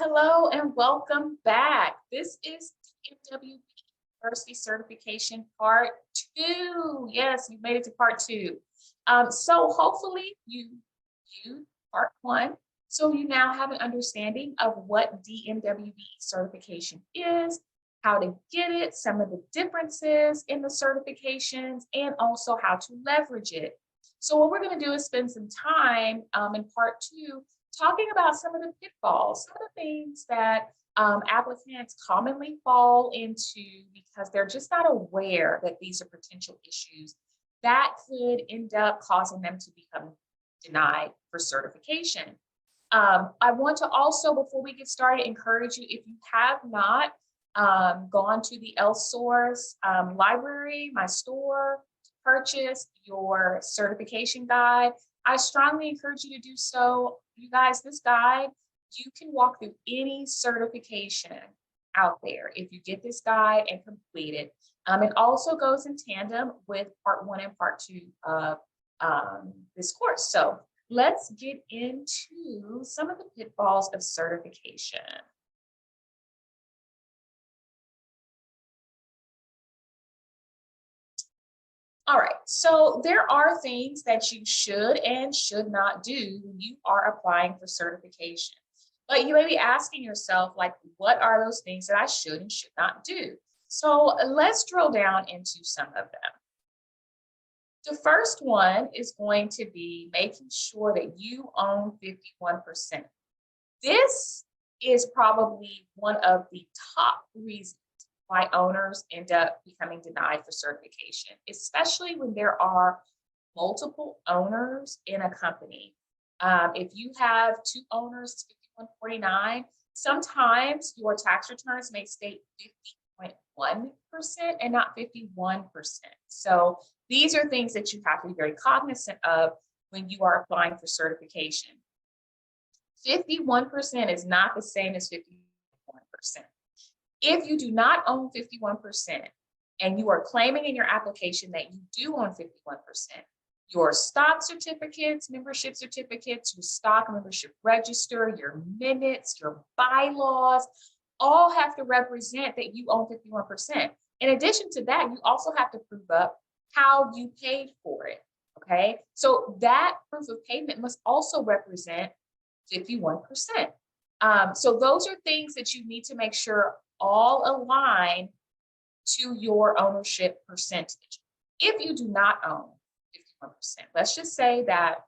Hello, and welcome back. This is DMWBE University Certification Part 2. Yes, you made it to Part 2. So hopefully you viewed Part 1. So you now have an understanding of what DMWBE certification is, how to get it, some of the differences in the certifications, and also how to leverage it. So what we're going to do is spend some time in Part 2 talking about some of the pitfalls, some of the things that applicants commonly fall into because they're just not aware that these are potential issues that could end up causing them to become denied for certification. I want to also, before we get started, encourage you, if you have not gone to the L-Source library, my store, to purchase your certification guide, I strongly encourage you to do so. You guys, this guide, you can walk through any certification out there if you get this guide and complete it. It also goes in tandem with Part 1 and Part 2 of this course. So let's get into some of the pitfalls of certification. All right, so there are things that you should and should not do when you are applying for certification. But you may be asking yourself, like, what are those things that I should and should not do? So let's drill down into some of them. The first one is going to be making sure that you own 51%. This is probably one of the top reasons why owners end up becoming denied for certification, especially when there are multiple owners in a company. If you have two owners, it's 5149. Sometimes your tax returns may state 50.1% and not 51%. So these are things that you have to be very cognizant of when you are applying for certification. 51% is not the same as 51%. If you do not own 51% and you are claiming in your application that you do own 51%, your stock certificates, membership certificates, your stock membership register, your minutes, your bylaws, all have to represent that you own 51%. In addition to that, you also have to prove up how you paid for it, okay? So that proof of payment must also represent 51%. So those are things that you need to make sure all align to your ownership percentage. If you do not own 51%, let's just say that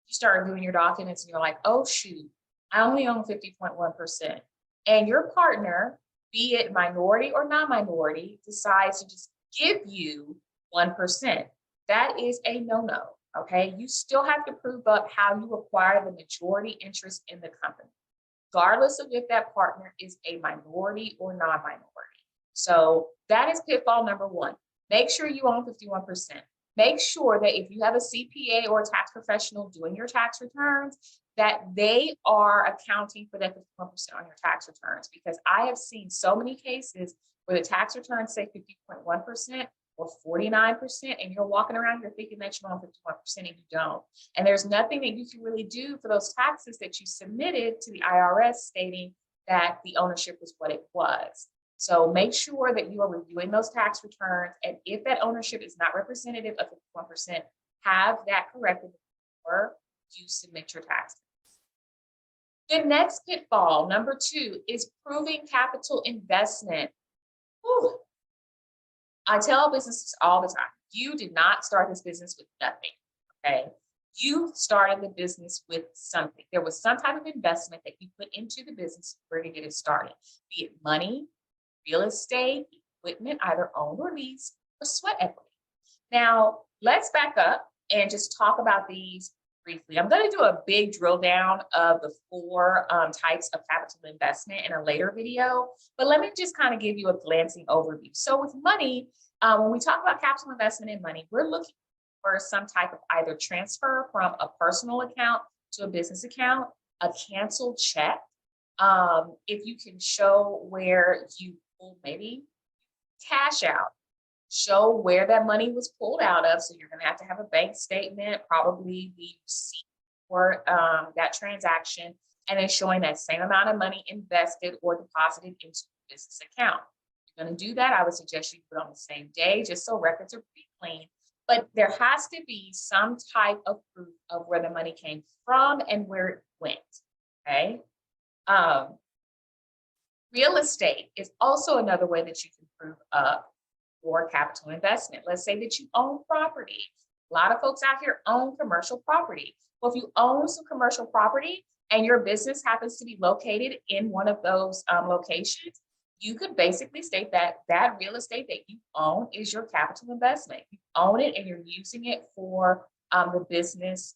you start doing your documents and you're like, oh shoot, I only own 50.1%. And your partner, be it minority or non-minority, decides to just give you 1%. That is a no-no, okay? You still have to prove up how you acquire the majority interest in the company, regardless of if that partner is a minority or non-minority. So that is pitfall number one. Make sure you own 51%. Make sure that if you have a CPA or a tax professional doing your tax returns, that they are accounting for that 51% on your tax returns, because I have seen so many cases where the tax returns say 50.1% or 49%, and you're walking around, you're thinking that you own 51% and you don't. And there's nothing that you can really do for those taxes that you submitted to the IRS stating that the ownership was what it was. So make sure that you are reviewing those tax returns, and if that ownership is not representative of 51%, have that corrected before you submit your taxes. The next pitfall, number 2, is proving capital investment. Whew. I tell businesses all the time, you did not start this business with nothing, okay? You started the business with something. There was some type of investment that you put into the business in order to get it started, be it money, real estate, equipment, either owned or leased, or sweat equity. Now, let's back up and just talk about these briefly. I'm going to do a big drill down of the 4 types of capital investment in a later video, but let me just kind of give you a glancing overview. So with money, when we talk about capital investment in money, we're looking for some type of either transfer from a personal account to a business account, a canceled check. If you can show where you pulled maybe cash out, show where that money was pulled out of. So you're going to have a bank statement, probably the receipt for that transaction. and then showing that same amount of money invested or deposited into the business account. If you're going to do that, I would suggest you do it on the same day, just so records are pretty clean. But there has to be some type of proof of where the money came from and where it went. Okay. Real estate is also another way that you can prove up your capital investment. Let's say that you own property. A lot of folks out here own commercial property. Well, if you own some commercial property and your business happens to be located in one of those locations, you could basically state that that real estate that you own is your capital investment. You own it and you're using it for the business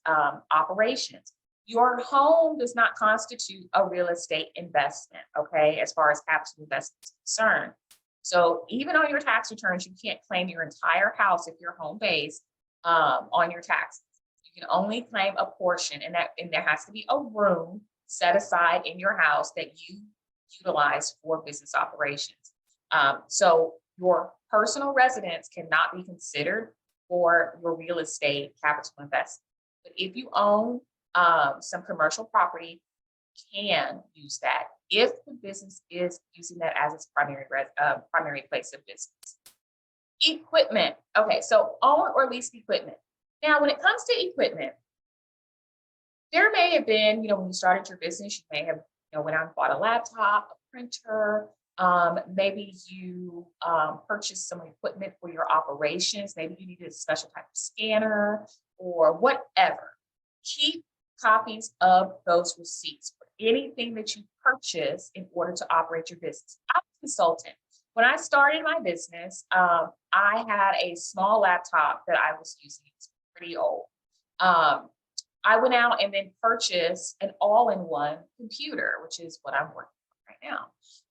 operations. Your home does not constitute a real estate investment, okay, as far as capital investment is concerned. So even on your tax returns, you can't claim your entire house if you're home based on your taxes. You can only claim a portion, and there has to be a room set aside in your house that you utilize for business operations. So your personal residence cannot be considered for your real estate capital investment. But if you own some commercial property, can use that if the business is using that as its primary place of business. Equipment. Okay, so own or lease equipment. Now, when it comes to equipment, there may have been, when you started your business, you may have, went out and bought a laptop, a printer. Maybe you purchased some equipment for your operations. Maybe you needed a special type of scanner or whatever. Keep copies of those receipts for anything that you purchase in order to operate your business. I'm a consultant. When I started my business, I had a small laptop that I was using. It's pretty old. I went out and then purchased an all-in-one computer, which is what I'm working on right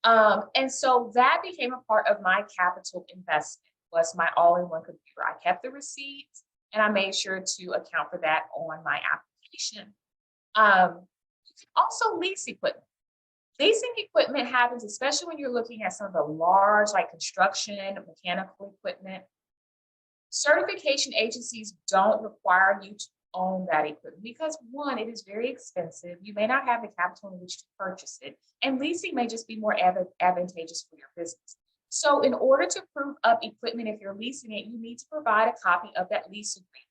now. And so that became a part of my capital investment, was my all-in-one computer. I kept the receipts and I made sure to account for that on my application. You can also lease equipment. Leasing equipment happens, especially when you're looking at some of the large, like construction, mechanical equipment. Certification agencies don't require you to own that equipment because, one, it is very expensive. You may not have the capital in which to purchase it, and leasing may just be more advantageous for your business. So in order to prove up equipment, if you're leasing it, you need to provide a copy of that lease agreement.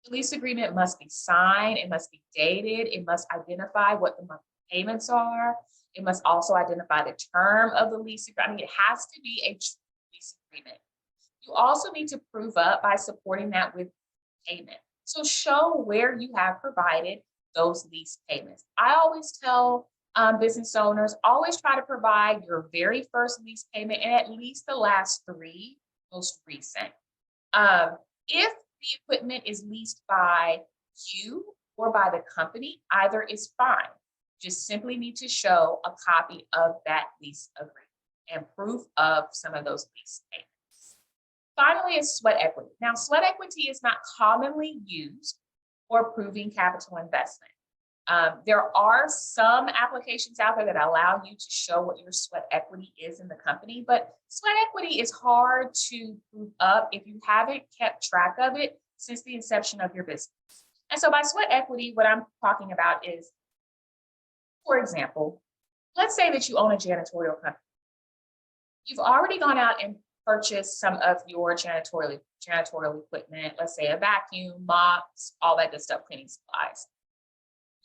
The lease agreement must be signed, it must be dated, it must identify what the monthly payments are. It must also identify the term of the lease agreement. It has to be a lease agreement. You also need to prove up by supporting that with payment. So show where you have provided those lease payments. I always tell business owners, always try to provide your very first lease payment and at least the last 3 most recent. If the equipment is leased by you or by the company, either is fine. Just simply need to show a copy of that lease agreement and proof of some of those lease payments. Finally is sweat equity. Now, sweat equity is not commonly used for proving capital investment. There are some applications out there that allow you to show what your sweat equity is in the company, but sweat equity is hard to prove up if you haven't kept track of it since the inception of your business. And so by sweat equity, what I'm talking about is, for example, let's say that you own a janitorial company. You've already gone out and purchased some of your janitorial equipment, let's say a vacuum, mops, all that good stuff, cleaning supplies.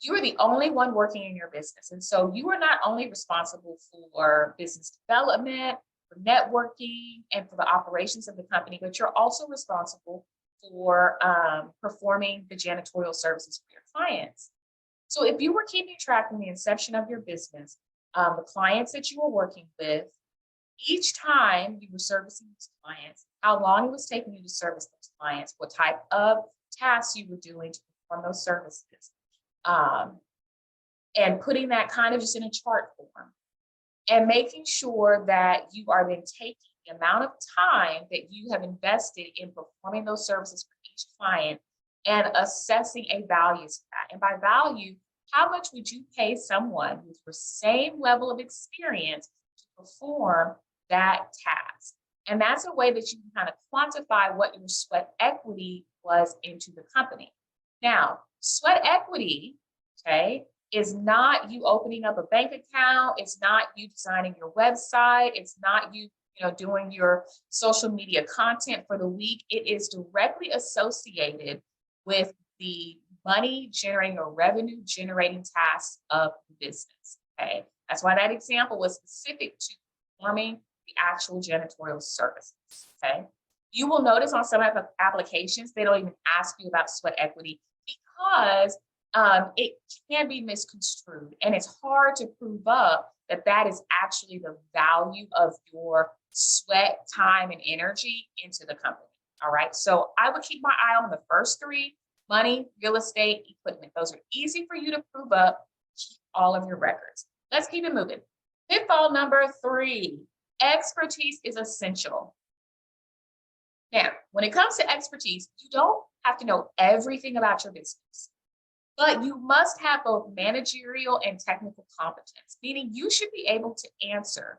You are the only one working in your business. And so you are not only responsible for business development, for networking, and for the operations of the company, but you're also responsible for performing the janitorial services for your clients. So if you were keeping track from the inception of your business, the clients that you were working with, each time you were servicing those clients, how long it was taking you to service those clients, what type of tasks you were doing to perform those services, and putting that kind of just in a chart form, and making sure that you are then taking the amount of time that you have invested in performing those services for each client and assessing a value to that. And by value, how much would you pay someone with your same level of experience to perform that task? And that's a way that you can kind of quantify what your sweat equity was into the company. Now, sweat equity, okay, is not you opening up a bank account. It's not you designing your website. It's not you, doing your social media content for the week. It is directly associated with the money generating or revenue generating tasks of the business. Okay. That's why that example was specific to performing the actual janitorial services. Okay. You will notice on some of the applications, they don't even ask you about sweat equity because it can be misconstrued, and it's hard to prove up that that is actually the value of your sweat, time, and energy into the company. All right. So I would keep my eye on the first three: money, real estate, equipment. Those are easy for you to prove up. Keep all of your records. Let's keep it moving. Pitfall number 3, expertise is essential. Now, when it comes to expertise, you don't have to know everything about your business, but you must have both managerial and technical competence, meaning you should be able to answer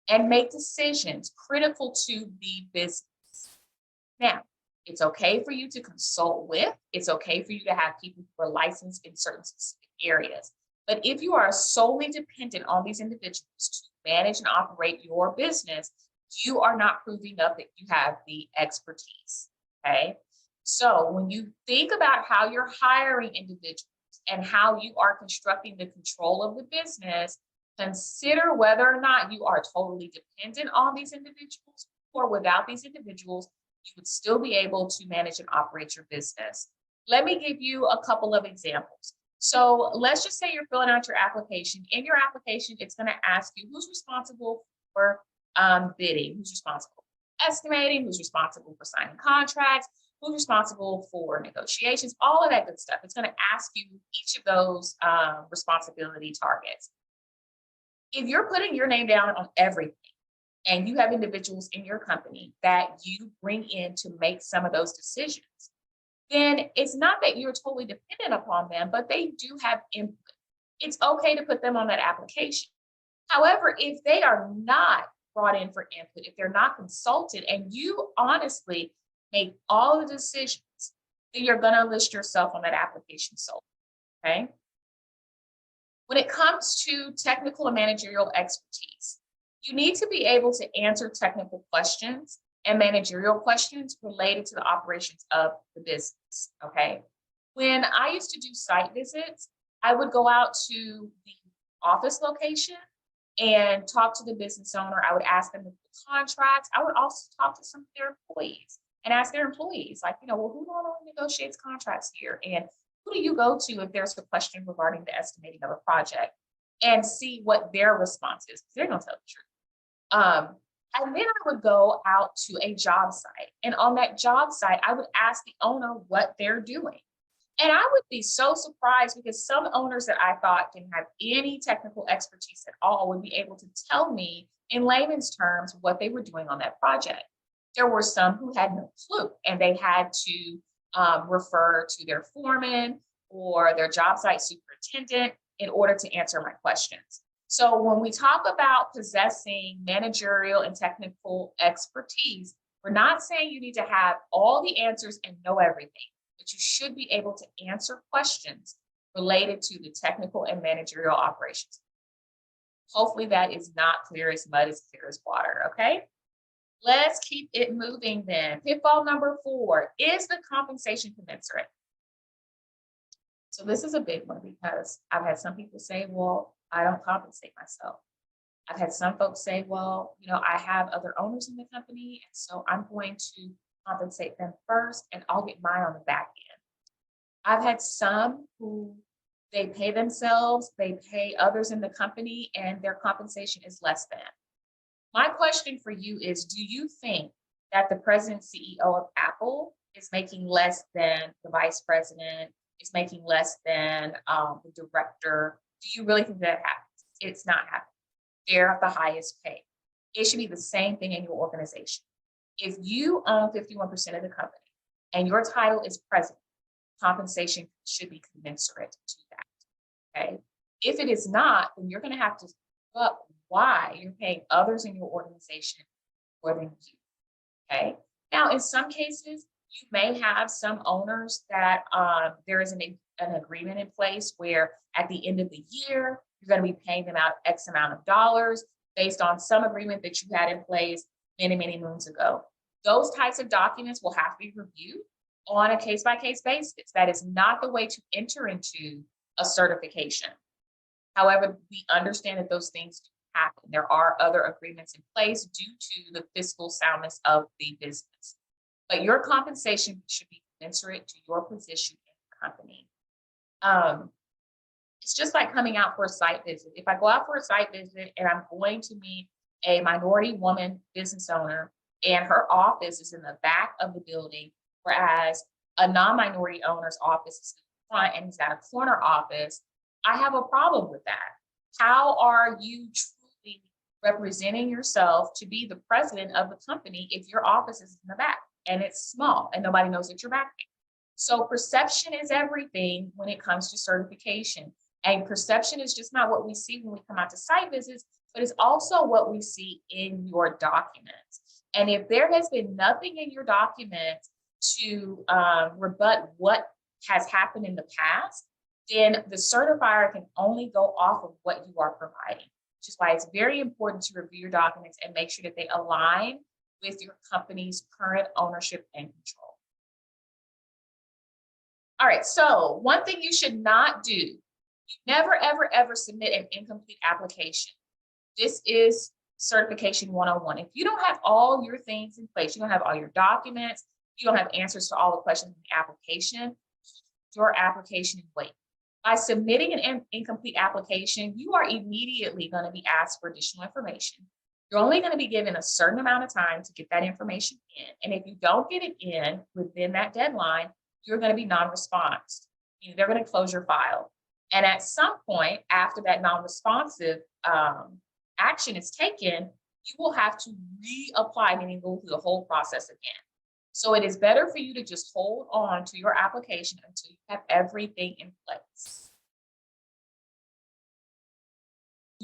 and make decisions critical to the business. Now, it's okay for you to consult with, it's okay for you to have people who are licensed in certain specific areas. But if you are solely dependent on these individuals to manage and operate your business, you are not proving up that you have the expertise. Okay. So when you think about how you're hiring individuals and how you are constructing the control of the business, consider whether or not you are totally dependent on these individuals, or without these individuals, you would still be able to manage and operate your business. Let me give you a couple of examples. So let's just say you're filling out your application. In your application, it's going to ask you who's responsible for bidding, who's responsible for estimating, who's responsible for signing contracts, who's responsible for negotiations, all of that good stuff. It's going to ask you each of those responsibility targets. If you're putting your name down on everything, and you have individuals in your company that you bring in to make some of those decisions, then it's not that you're totally dependent upon them, but they do have input. It's okay to put them on that application. However, if they are not brought in for input, if they're not consulted, and you honestly make all the decisions, then you're going to list yourself on that application solely. Okay. When it comes to technical and managerial expertise, you need to be able to answer technical questions and managerial questions related to the operations of the business. Okay. When I used to do site visits, I would go out to the office location and talk to the business owner. I would ask them the contracts. I would also talk to some of their employees and ask their employees, like, well, who normally negotiates contracts here? And who do you go to if there's a question regarding the estimating of a project, and see what their response is. They're going to tell the truth. And then I would go out to a job site. And on that job site, I would ask the owner what they're doing. And I would be so surprised, because some owners that I thought didn't have any technical expertise at all would be able to tell me in layman's terms what they were doing on that project. There were some who had no clue, and they had to refer to their foreman or their job site superintendent in order to answer my questions. So when we talk about possessing managerial and technical expertise, we're not saying you need to have all the answers and know everything, but you should be able to answer questions related to the technical and managerial operations. Hopefully that is not clear as mud, as clear as water, okay? Let's keep it moving then. Pitfall number 4, is the compensation commensurate? So this is a big one, because I've had some people say, well, I don't compensate myself. I've had some folks say, well, I have other owners in the company, and so I'm going to compensate them first, and I'll get mine on the back end. I've had some who they pay themselves, they pay others in the company, and their compensation is less than. My question for you is, do you think that the president CEO of Apple is making less than the vice president, is making less than the director? Do you really think that happens? It's not happening. They're the highest paid. It should be the same thing in your organization. If you own 51% of the company and your title is president, compensation should be commensurate to that. Okay. If it is not, then you're going to have to look up why you're paying others in your organization more than you. Okay. Now, in some cases, you may have some owners that there is an an agreement in place where at the end of the year, you're going to be paying them out X amount of dollars based on some agreement that you had in place many, many moons ago. Those types of documents will have to be reviewed on a case-by-case basis. That is not the way to enter into a certification. However, we understand that those things do happen. There are other agreements in place due to the fiscal soundness of the business. But your compensation should be commensurate to your position in the company. It's just like coming out for a site visit. If I go out for a site visit and I'm going to meet a minority woman business owner and her office is in the back of the building, whereas a non-minority owner's office is in the front and he's got a corner office, I have a problem with that. How are you truly representing yourself to be the president of the company if your office is in the back and it's small and nobody knows that you're back there? So perception is everything when it comes to certification. And perception is just not what we see when we come out to site visits, but it's also what we see in your documents. And if there has been nothing in your documents to rebut what has happened in the past, then the certifier can only go off of what you are providing, which is why it's very important to review your documents and make sure that they align with your company's current ownership and control. All right, so one thing you should not do, you never, ever, ever submit an incomplete application. This is certification 101. If you don't have all your things in place, you don't have all your documents, you don't have answers to all the questions in the application, your application is wait. By submitting an incomplete application, you are immediately going to be asked for additional information. You're only going to be given a certain amount of time to get that information in. And if you don't get it in within that deadline, you're going to be non-response. They're going to close your file. And at some point after that non-responsive action is taken, you will have to reapply, meaning go through the whole process again. So it is better for you to just hold on to your application until you have everything in place.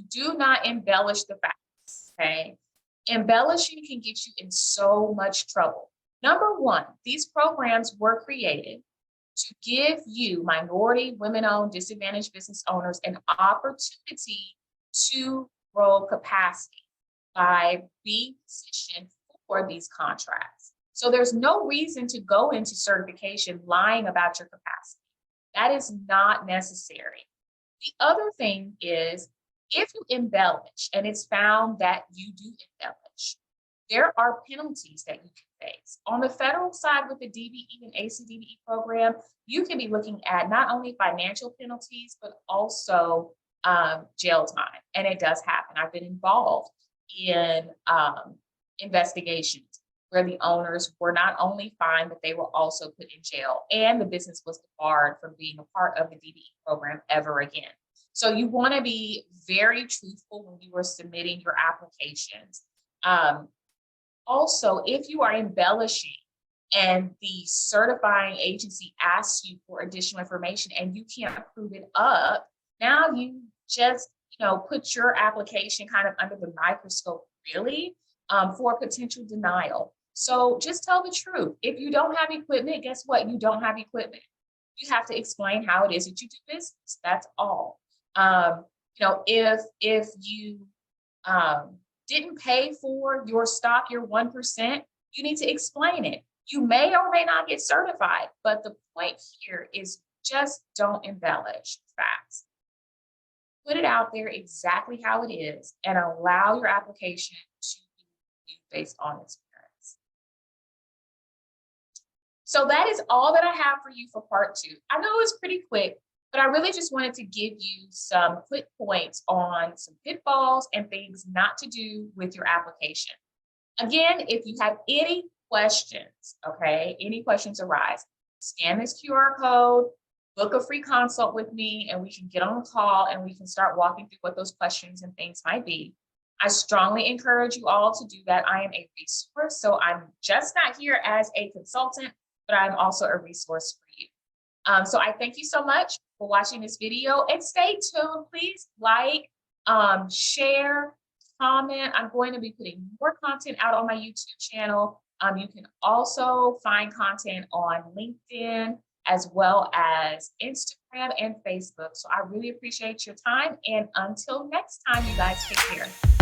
Do not embellish the facts, okay? Embellishing can get you in so much trouble. Number one, these programs were created to give you minority, women-owned, disadvantaged business owners an opportunity to grow capacity by being positioned for these contracts. So there's no reason to go into certification lying about your capacity. That is not necessary. The other thing is, if you embellish and it's found that you do embellish, there are penalties that you can face. On the federal side with the DBE and ACDBE program, you can be looking at not only financial penalties, but also jail time. And it does happen. I've been involved in investigations where the owners were not only fined, but they were also put in jail. And the business was barred from being a part of the DBE program ever again. So you want to be very truthful when you are submitting your applications. Also, if you are embellishing and the certifying agency asks you for additional information and you can't prove it up, now you just, put your application kind of under the microscope, really, for potential denial. So just tell the truth. If you don't have equipment, guess what? You don't have equipment. You have to explain how it is that you do business. That's all. If you didn't pay for your stock, your 1%, you need to explain it. You may or may not get certified, but the point here is just don't embellish facts. Put it out there exactly how it is and allow your application to be reviewed based on experience. So that is all that I have for you for part 2. I know it was pretty quick, but I really just wanted to give you some quick points on some pitfalls and things not to do with your application. Again, if you have any questions, any questions arise, scan this QR code, book a free consult with me, and we can get on a call and we can start walking through what those questions and things might be. I strongly encourage you all to do that. I am a resource, so I'm just not here as a consultant, but I'm also a resource for you. So I thank you so much for watching this video, and stay tuned. Please like, share, comment. I'm going to be putting more content out on my YouTube channel. You can also find content on LinkedIn as well as Instagram and Facebook. So I really appreciate your time. And until next time, you guys take care.